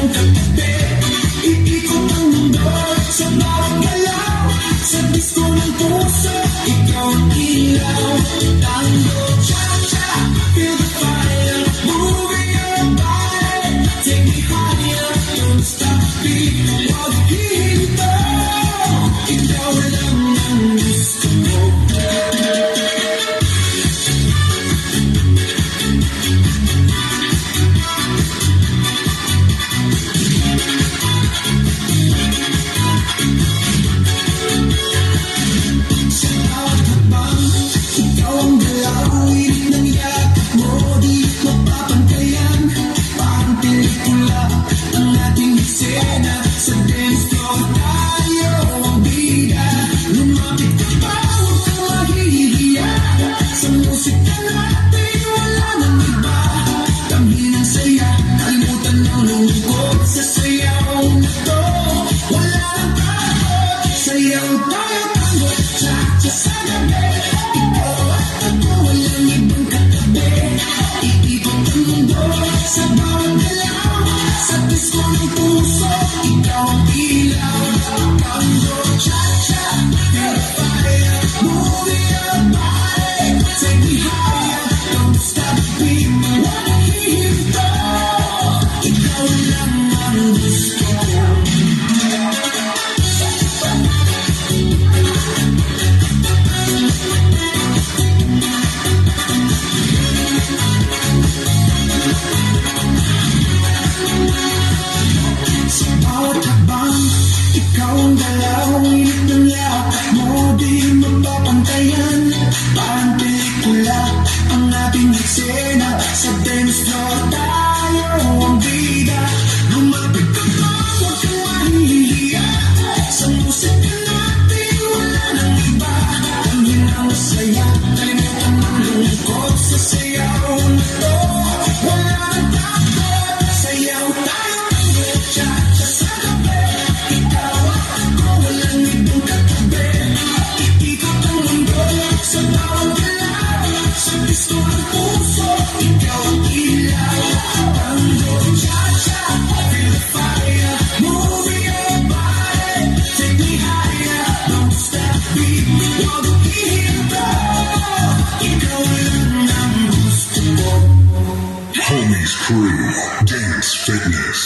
ibang katabi. Iikot ang mundo sa bawat galaw. Sa disko ng puso, ikaw ang ilaw. Tango, cha-cha, feel the fire. Moving your body, take me higher. Don't stop beat, huwag hihinto. Ikaw lang ang gusto ko. Sa bawat habang, ikaw ang galaw. Ilit ng yakap mo, di mapapantayan. Parang pelikula ang ating eksena. Sa dance floor tayo ang bida. Lumapit ka pa, huwag kang mahihiya. Sa musika natin wala nang iba. Damhin ang saya, kalimutan ang lungkot. Sa sayaw na to, wala nang takot. Sayaw tayo, tango, cha-cha sa gabi. Ikaw at ako, walang ibang katabi. Iikot ang mundo sa bawat galaw. Sa disko ng puso, ikaw ang ilaw. Tango, cha-cha, feel the fire. Moving your body, take me higher. Don't stop beat, huwag hihinto. Ikaw lang ang gusto ko. Sa bawat habang, ikaw ang galaw. Ilit ng yakap mo, di mapapantayan. Parang pelikula ang ating eksena. Sa dance floor tayo ang bida. Lumapit ka pa, huwag kang mahihiya. Sa musika natin wala nang iba. Damhin ang saya, kalimutan ang lungkot. Sa sayaw na to, wala nang takot. Sayaw tayo, tango, cha-cha sa gabi. Ikaw at ako, walang ibang katabi. Iikot ang mundo sa bawat galaw. Sa disko ng puso, ikaw ang ilaw. Tango, cha-cha, feel the fire. Moving your body, take me higher. Don't stop beat, huwag hihinto. Ikaw lang ang gusto ko. Homies Crew Dance Fitness.